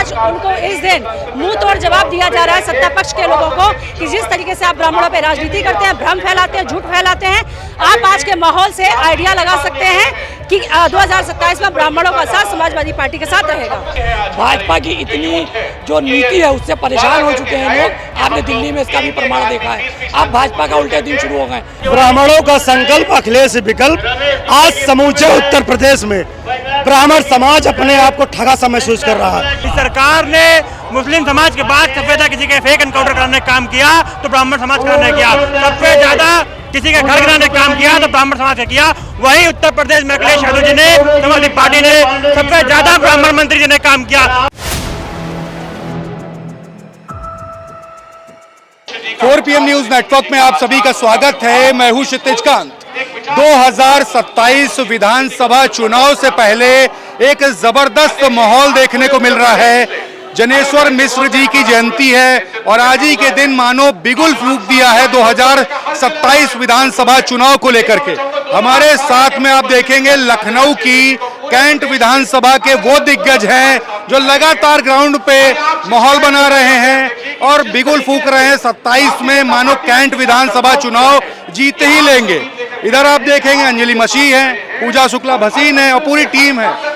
आज उनको इस दिन मुंह तोड़ जवाब दिया जा रहा है सत्ता पक्ष के लोगों को कि जिस तरीके से आप ब्राह्मणों पे राजनीति करते हैं, भ्रम फैलाते हैं, झूठ फैलाते हैं। आप आज के माहौल से आइडिया लगा सकते हैं कि 2027 में ब्राह्मणों का साथ समाजवादी पार्टी के साथ रहेगा। भाजपा की इतनी जो नीति है उससे परेशान हो चुके हैं लोग। आपने दिल्ली में इसका भी प्रमाण देखा है। अब भाजपा का उल्टे दिन शुरू हो गए। ब्राह्मणों का संकल्प अखिलेश विकल्प, आज समूचे उत्तर प्रदेश में ब्राह्मण समाज अपने आप को ठगा सा महसूस कर रहा है। सरकार ने मुस्लिम समाज के बाद सबसे ज्यादा किसी के फेक एनकाउंटर कराने का काम किया तो ब्राह्मण समाज का नहीं किया। सबसे ज्यादा किसी के घर गिराने का काम किया तो ब्राह्मण समाज का किया। वही उत्तर प्रदेश में अखिलेश यादव जी ने, समाजवादी पार्टी ने सबसे ज्यादा ब्राह्मण मंत्री जी ने काम किया। 4 PM न्यूज नेटवर्क में आप सभी का स्वागत है। मैं हूं क्षितिज कांत। 2027 विधानसभा चुनाव से पहले एक जबरदस्त माहौल देखने को मिल रहा है। जनेश्वर मिश्र जी की जयंती है और आज ही के दिन मानो बिगुल फूंक दिया है 2027 विधानसभा चुनाव को लेकर के। हमारे साथ में आप देखेंगे लखनऊ की कैंट विधानसभा के वो दिग्गज हैं जो लगातार ग्राउंड पे माहौल बना रहे हैं और बिगुल फूंक रहे हैं 27 में मानो कैंट विधानसभा चुनाव जीत ही लेंगे। इधर आप देखेंगे अंजलि मसीह है, पूजा शुक्ला भसीन है और पूरी टीम है।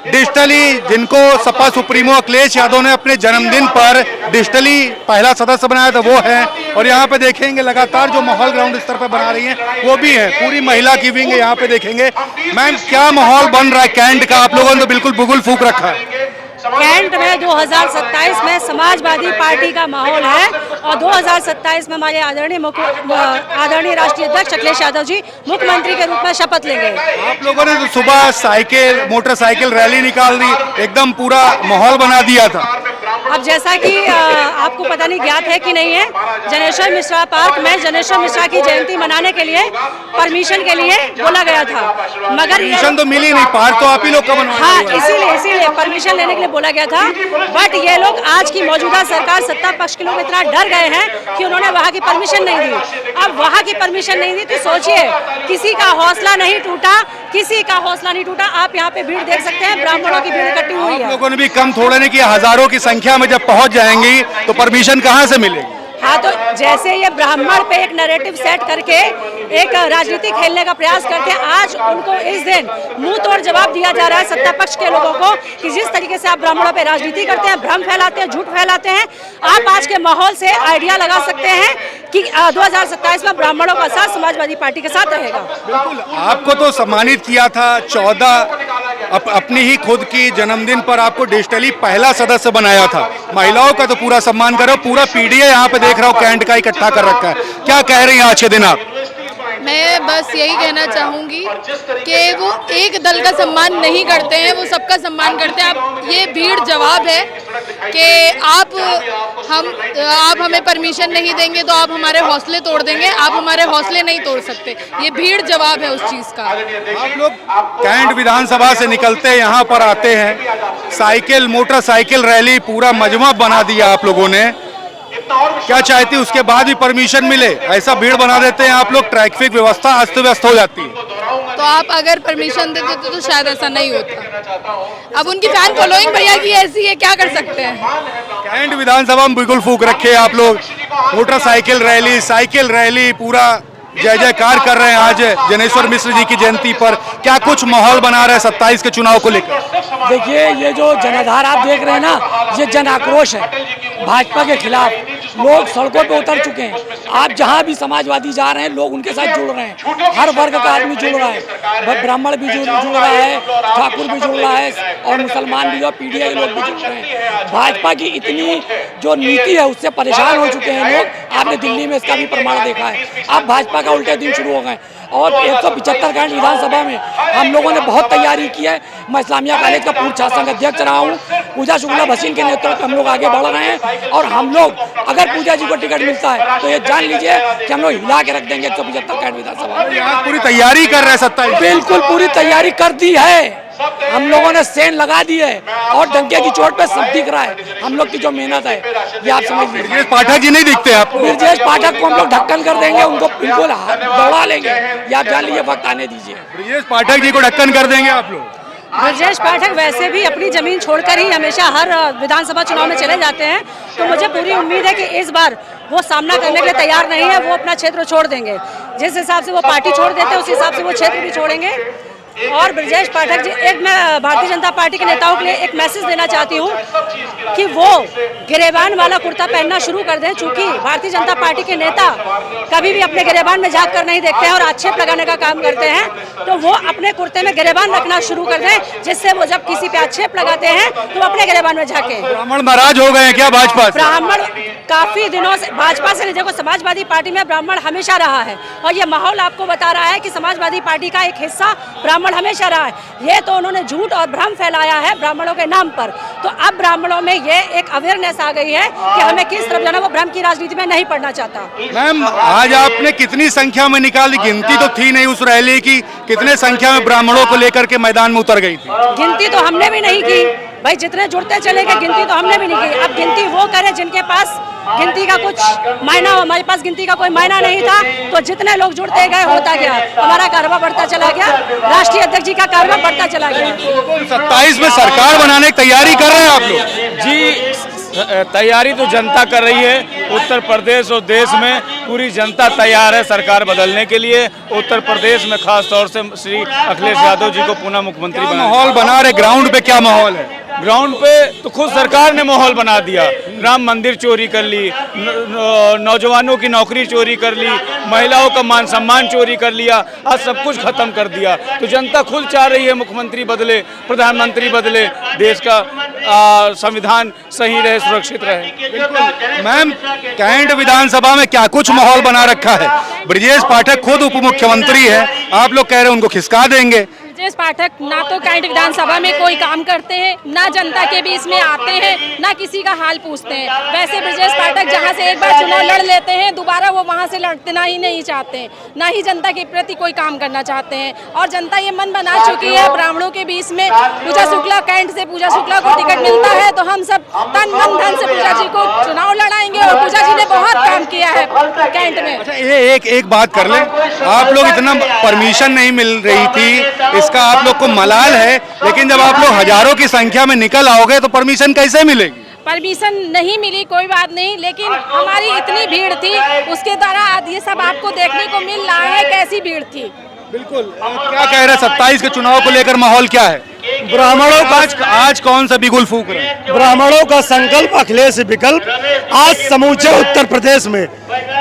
डिजिटली जिनको सपा सुप्रीमो अखिलेश यादव ने अपने जन्मदिन पर डिजिटली पहला सदस्य बनाया था वो है। और यहाँ पे देखेंगे लगातार जो माहौल ग्राउंड स्तर पर बना रही हैं वो भी है। पूरी महिला की विंग यहाँ पे देखेंगे। मैम, क्या माहौल बन रहा है कैंट का? आप लोगों ने तो बिल्कुल बिगुल फूंक रखा है। कैंट में 2027 में समाजवादी पार्टी का माहौल है और 2027 में हमारे आदरणीय राष्ट्रीय अध्यक्ष अखिलेश यादव जी मुख्यमंत्री के रूप में शपथ लेंगे। आप लोगों ने तो सुबह साइकिल, मोटरसाइकिल रैली निकाल दी, एकदम पूरा माहौल बना दिया था। अब जैसा कि आपको पता नहीं ज्ञात है कि नहीं है, जनेश्वर मिश्रा पार्क में जनेश्वर मिश्रा की जयंती मनाने के लिए परमिशन के लिए बोला गया था, मगर परमिशन तो मिली नहीं। पार्क तो आप ही लोग का बनवाया। हाँ, इसीलिए परमिशन लेने के लिए बोला गया था। बट ये लोग आज की मौजूदा सरकार, सत्ता पक्ष के लोग इतना डर गए हैं कि उन्होंने वहाँ की परमिशन नहीं दी। अब वहाँ की परमिशन नहीं दी तो सोचिए, किसी का हौसला नहीं टूटा, किसी का हौसला नहीं टूटा। आप यहाँ पे भीड़ देख सकते हैं, ब्राह्मणों की भीड़ इकट्ठी हुई है। आप लोगों ने भी कम थोड़ा नहीं किया, हजारों की संख्या में जब पहुंच जाएंगी तो परमिशन कहां से मिलेगी? हाँ, तो जैसे ये ब्राह्मण पे एक नैरेटिव सेट करके एक राजनीति खेलने का प्रयास करते हैं, आज उनको इस दिन मुंह तोड़ जवाब दिया जा रहा है सत्ता पक्ष के लोगों को कि जिस तरीके से आप ब्राह्मणों पे राजनीति करते हैं, भ्रम फैलाते हैं, झूठ फैलाते हैं। आप आज के माहौल से आइडिया लगा सकते हैं कि 2027 में ब्राह्मणों का साथ समाजवादी पार्टी के साथ रहेगा। बिल्कुल, आपको तो सम्मानित किया था 14 अपनी ही खुद की जन्मदिन पर आपको डिजिटली पहला सदस्य बनाया था। महिलाओं का तो पूरा सम्मान करो। पूरा पीडीए यहाँ पे देख रहा हूँ कैंट का इकट्ठा कर रखा है। क्या कह रही हैं आज के दिन आप? मैं बस यही कहना चाहूँगी कि वो एक दल का सम्मान नहीं करते हैं, वो सबका सम्मान करते हैं। आप ये भीड़ जवाब है कि आप हमें परमिशन नहीं देंगे तो आप हमारे हौसले तोड़ देंगे। आप हमारे हौसले नहीं तोड़ सकते। ये भीड़ जवाब है उस चीज़ का। आप लोग कैंट विधानसभा से निकलते यहाँ पर आते हैं, साइकिल, मोटरसाइकिल रैली, पूरा मजमा बना दिया आप लोगों ने। क्या चाहती उसके बाद भी परमिशन मिले? ऐसा भीड़ बना देते हैं आप लोग, ट्रैफिक व्यवस्था अस्त व्यस्त हो जाती है। तो आप अगर परमिशन देते तो शायद ऐसा नहीं होता। अब उनकी फैन फॉलोइंग भैया की ऐसी है, क्या कर सकते हैं। कैंट विधानसभा में बिल्कुल फूंक रखे आप लोग। मोटरसाइकिल रैली, साइकिल रैली, पूरा जय जयकार कर रहे हैं आज जनेश्वर मिश्र जी की जयंती पर। क्या कुछ माहौल बना रहे हैं 27 के चुनाव को लेकर? देखिए, ये जो जनाधार आप देख रहे हैं ना, ये जन आक्रोश है भाजपा के खिलाफ। लोग सड़कों पे उतर चुके हैं। आप जहां भी समाजवादी जा रहे हैं, लोग उनके साथ जुड़ रहे हैं। हर वर्ग का आदमी जुड़ रहा है, ब्राह्मण भी जुड़ रहा है, ठाकुर भी जुड़ रहा है और मुसलमान भी और पीडीए के लोग भी जुड़ रहे हैं। भाजपा की इतनी जो नीति है उससे परेशान हो चुके हैं लोग। आपने दिल्ली में इसका भी प्रमाण देखा है। अब भाजपा का उल्टे दिन शुरू हो गए और 175 कैंट विधानसभा में हम लोगों ने बहुत तैयारी की है। मैं इस्लामिया कॉलेज का पूर्व छात्र संघ अध्यक्ष रहा हूँ। पूजा शुक्ला भसीन के नेतृत्व में हम लोग आगे बढ़ रहे हैं और हम लोग अगर पूजा जी को टिकट मिलता है तो ये जान लीजिए कि हम लोग हिला के रख देंगे 175 कैंट विधानसभा। यहाँ पूरी तैयारी कर रहे हैं 27? बिल्कुल पूरी तैयारी कर दी है। हम लोगों ने सेन लगा दी है और डंके की चोट पे सब दिख रहा है। हम लोग की जो मेहनत है ये आप समझ लीजिए। ब्रजेश पाठक जी नहीं दिखते आप? ब्रजेश पाठक को हम लोग ढक्कन कर देंगे, उनको बिल्कुल दौड़ा लेंगे। ये आप जान लीजिए, वक्त आने दीजिए। ब्रजेश पाठक जी को ढक्कन कर देंगे आप लोग? ब्रजेश पाठक वैसे भी अपनी जमीन छोड़कर ही हमेशा हर विधानसभा चुनाव में चले जाते हैं, तो मुझे पूरी उम्मीद है कि इस बार वो सामना करने के लिए तैयार नहीं है। वो अपना क्षेत्र छोड़ देंगे, जिस हिसाब से वो पार्टी छोड़ देते हैं उस हिसाब से वो क्षेत्र भी छोड़ेंगे। और ब्रजेश पाठक जी, एक मैं भारतीय जनता पार्टी के नेताओं के लिए एक मैसेज देना चाहती हूँ कि वो गिरेबान वाला कुर्ता पहनना शुरू कर दें, क्योंकि भारतीय जनता पार्टी के नेता कभी भी अपने गिरेबान में झांक कर नहीं देखते हैं और आक्षेप लगाने का काम करते हैं। तो वो अपने कुर्ते में गिरेबान रखना शुरू कर दें, जिससे वो जब किसी पे आक्षेप लगाते हैं तो अपने गिरेबान में झांके। ब्राह्मण नाराज हो गए हैं क्या भाजपा से? ब्राह्मण काफी दिनों से भाजपा से, देखो समाजवादी पार्टी में ब्राह्मण हमेशा रहा है और ये माहौल आपको बता रहा है कि समाजवादी पार्टी का एक हिस्सा ब्राह्मण हमेशा रहा है। ये तो उन्होंने झूठ और भ्रम फैलाया है ब्राह्मणों के नाम पर, तो अब ब्राह्मणों में ये एक अवेयरनेस आ गई है कि हमें किस तरफ जाना। वो भ्रम की राजनीति में नहीं पड़ना चाहता। मैम, आज आपने कितनी संख्या में निकाली? गिनती तो थी नहीं उस रैली की, कितने संख्या में ब्राह्मणों को लेकर के मैदान में उतर गई थी? गिनती तो हमने भी नहीं की भाई, जितने जुड़ते चले गए, गिनती तो हमने भी नहीं की। अब गिनती वो करे जिनके पास गिनती का कुछ मायना हो। हमारे पास गिनती का कोई मायना नहीं था, तो जितने लोग जुड़ते गए होता गया, हमारा कारवा बढ़ता चला गया, राष्ट्रीय अध्यक्ष जी का कारवा बढ़ता चला गया। 27 में सरकार बनाने की तैयारी कर रहे हैं आप लोग? जी, तैयारी तो जनता कर रही है। उत्तर प्रदेश और देश में पूरी जनता तैयार है सरकार बदलने के लिए। उत्तर प्रदेश में खास तौर से श्री अखिलेश यादव जी को पुनः मुख्यमंत्री बनाने। माहौल बना रहे ग्राउंड पे, क्या माहौल है? ग्राउंड पे तो खुद सरकार ने माहौल बना दिया। राम मंदिर चोरी कर ली, नौजवानों की नौकरी चोरी कर ली, महिलाओं का मान सम्मान चोरी कर लिया, आज सब कुछ खत्म कर दिया। तो जनता खुद चाह रही है मुख्यमंत्री बदले, प्रधानमंत्री बदले, देश का संविधान सही रहे, सुरक्षित रहे। मैम, कैंट विधानसभा में क्या कुछ माहौल बना रखा है? ब्रजेश पाठक खुद उप मुख्यमंत्री है, आप लोग कह रहे हैं उनको खिसका देंगे। ब्रजेश पाठक ना तो कैंट विधानसभा में कोई काम करते हैं, ना जनता के बीच में आते हैं, ना किसी का हाल पूछते हैं। वैसे ब्रजेश पाठक जहां से एक बार चुनाव लड़ लेते हैं, दोबारा वो वहां से लड़ते ना ही चाहते हैं, ना ही जनता के प्रति कोई काम करना चाहते हैं। और जनता ये मन बना चुकी है ब्राह्मणों के बीच में। पूजा शुक्ला, कैंट से पूजा शुक्ला को टिकट मिलता है तो हम सब तन मन धन से पूजा जी को चुनाव लड़ाएंगे, और पूजा जी ने बहुत काम किया है कैंट में। अच्छा, ये एक बात कर लें, आप लोग इतना परमिशन नहीं मिल रही थी, इसका आप लोग को मलाल है, लेकिन जब आप लोग हजारों की संख्या में निकल आओगे तो परमिशन कैसे मिलेगी? परमिशन नहीं मिली कोई बात नहीं, लेकिन हमारी इतनी भीड़ थी, उसके द्वारा ये सब आपको देखने को मिल रहा है कैसी भीड़ थी। बिल्कुल। क्या कह रहे हैं 27 के चुनाव को लेकर माहौल क्या है? ब्राह्मणों का आज कौन सा बिगुल फूक रहे हैं? ब्राह्मणों का संकल्प अखिलेश विकल्प। आज समूचे उत्तर प्रदेश में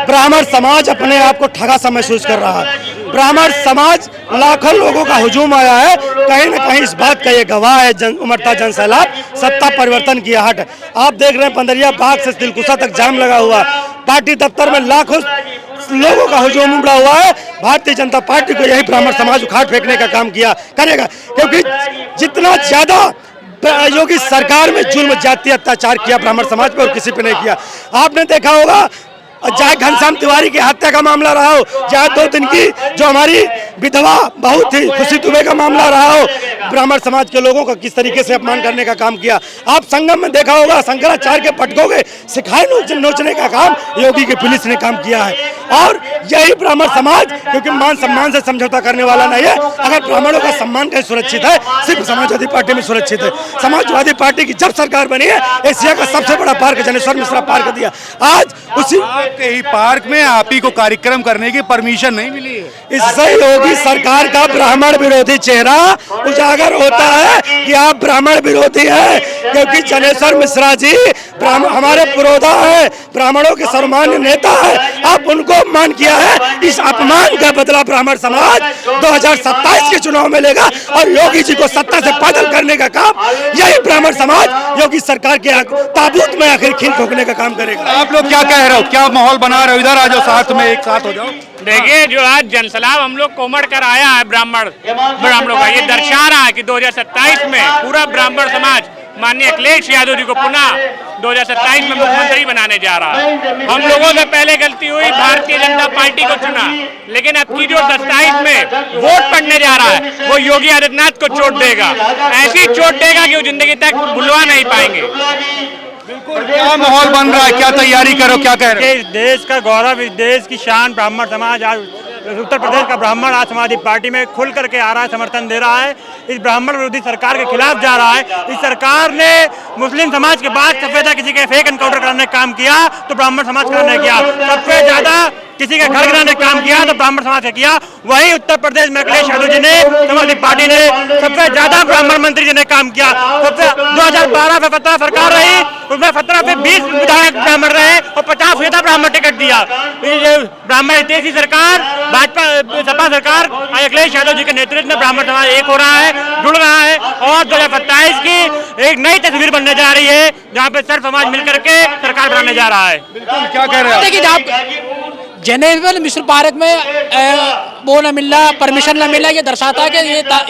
ब्राह्मण समाज अपने आप को ठगा सा महसूस कर रहा है। ब्राह्मण समाज लाखों लोगों का हुजूम आया है, कहीं न कहीं इस बात का ये गवाह है। उमड़ता जन सैलाब सत्ता परिवर्तन की आहट। आप देख रहे हैं पंदरिया बाग से दिलकुशा तक जाम लगा हुआ, पार्टी दफ्तर में लाखों लोगों का हुजूम उमड़ा हुआ है। भारतीय जनता पार्टी को यही ब्राह्मण समाज उखाड़ फेंकने का काम किया करेगा, क्योंकि जितना ज्यादा योगी सरकार में जुल्म जाति अत्याचार किया ब्राह्मण समाज पर और किसी पे नहीं किया। आपने देखा होगा चाहे घनश्याम तिवारी की हत्या का मामला रहा हो, चाहे 2 दिन की जो हमारी विधवा बहू थी खुशी दुबे का मामला रहा हो, ब्राह्मण समाज के लोगों का किस तरीके से अपमान करने का काम किया। आप संगम में देखा होगा शंकराचार्य के पटकों के सिखाए नोचने का काम योगी की पुलिस ने काम किया है। और यही ब्राह्मण समाज, क्योंकि मान सम्मान से समझौता करने वाला नहीं है। अगर ब्राह्मणों का सम्मान कहीं सुरक्षित है, सिर्फ समाजवादी पार्टी में सुरक्षित है। समाजवादी पार्टी की जब सरकार बनी है, एशिया का सबसे बड़ा पार्क जनेश्वर मिश्रा पार्क दिया। आज उसी के ही पार्क में आप ही को कार्यक्रम करने की परमिशन नहीं मिली है। इससे योगी सरकार का ब्राह्मण विरोधी चेहरा उजागर होता है कि आप ब्राह्मण विरोधी हैं, क्योंकि जनेश्वर मिश्रा जी हमारे पुरोधा है, ब्राह्मणों के सर्वमान्य नेता है। आप उनको अपमान किया है, इस अपमान का बदला ब्राह्मण समाज 2027 के चुनाव में लेगा और योगी जी को सत्ता से पैदल करने का काम यही ब्राह्मण समाज योगी सरकार के ताबूत में आखिर खील ठोकने का काम करेगा। आप लोग क्या कह रहे हो, क्या माहौल बना रहे हो? इधर आ जाओ, साथ में एक साथ हो जाओ। देखिए, जो आज जनसलाब हम लोग को उमड़ कर आया है ब्राह्मणों का, ये दर्शा रहा है कि 2027 में पूरा ब्राह्मण समाज माननीय अखिलेश यादव जी को पुनः 2027 में मुख्यमंत्री बनाने जा रहा है। हम लोगों से पहले गलती हुई, भारतीय जनता पार्टी को चुना, लेकिन अब की जो 27 में वोट पड़ने जा रहा है वो योगी आदित्यनाथ को चोट देगा, ऐसी चोट देगा कि वो जिंदगी तक भुलवा नहीं पाएंगे। क्या माहौल बन रहा है, क्या तैयारी करो, क्या कह रहे हो? देश का गौरव, देश की शान ब्राह्मण समाज आज उत्तर प्रदेश का ब्राह्मण आज समाजवादी पार्टी में खुल करके आ रहा है, समर्थन दे रहा है, इस ब्राह्मण विरोधी सरकार के खिलाफ जा रहा है। इस सरकार ने मुस्लिम समाज के बाद सफेदा किसी के फेक एनकाउंटर करने का काम किया तो ब्राह्मण समाज का नहीं किया। सबसे ज्यादा किसी का घर गिराने का काम किया तो ब्राह्मण समाज ने किया। वही उत्तर प्रदेश में अखिलेश यादव जी ने, समाजवादी पार्टी ने सबसे ज्यादा ब्राह्मण मंत्री जी ने काम किया। सबसे 2012 में 17 सरकार रही, उसमें 17 पे 20 विधायक ब्राह्मण रहे और 50% ब्राह्मण टिकट दिया। ब्राह्मण तेजी सरकार, भाजपा सपा सरकार, अखिलेश यादव जी के नेतृत्व में ब्राह्मण समाज एक हो रहा है, जुड़ रहा है और 2027 की एक नई तस्वीर बनने जा रही है जहाँ पे सर्व समाज मिलकर के सरकार बनाने जा रहा है। बिल्कुल, क्या कह रहे हैं? देखिए आप जेनेवल मिश्र पार्क में वो न मिलना, परमिशन न मिलना, ये दर्शाता है कि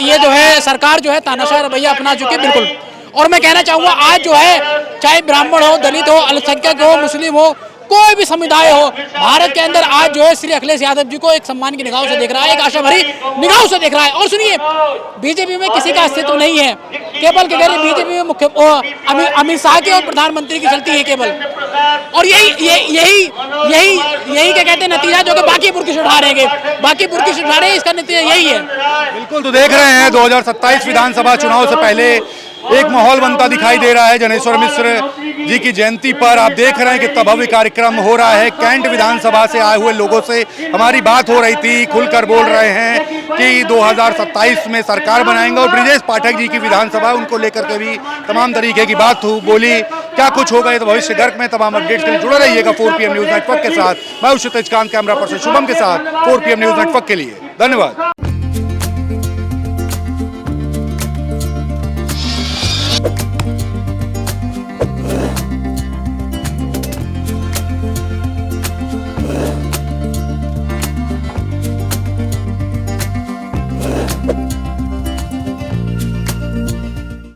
ये जो है सरकार जो है तानाशाह रवैया अपना चुकी है। बिल्कुल, और मैं कहना चाहूँगा आज जो है चाहे ब्राह्मण हो, दलित हो, अल्पसंख्यक हो, मुस्लिम हो, कोई भी समुदाय हो, भारत के अंदर आज जो है श्री अखिलेश यादव जी को एक सम्मान की निगाहों से देख रहा है, एक आशा भरी निगाहों से देख रहा है। और सुनिए, बीजेपी में किसी का अस्तित्व नहीं है, केवल के घर बीजेपी में मुख्य अमित शाह की और प्रधानमंत्री की चलती है केवल। और यही क्या कहते हैं नतीजा जो कि बांकीपुर की सीट हारेंगे, बांकीपुर की सीट हारे, इसका नतीजा यही है। बिल्कुल, तो देख रहे हैं 2027 विधानसभा चुनाव से पहले एक माहौल बनता दिखाई दे रहा है। जनेश्वर मिश्र जी की जयंती पर आप देख रहे हैं कितना भव्य कार्यक्रम हो रहा है। कैंट विधानसभा से आए हुए लोगों से हमारी बात हो रही थी, खुलकर बोल रहे हैं कि 2027 में सरकार बनाएंगे और ब्रिजेश पाठक जी की विधानसभा, उनको लेकर के भी तमाम तरीके की बात बोली। क्या कुछ होगा ये तो भविष्य गर्क में। तमाम अपडेट्स के लिए जुड़े रहिएगा 4PM न्यूज नेटवर्क के साथ। मैं उषित कैमरा पर्सन शुभम के साथ 4PM न्यूज नेटवर्क के लिए। धन्यवाद।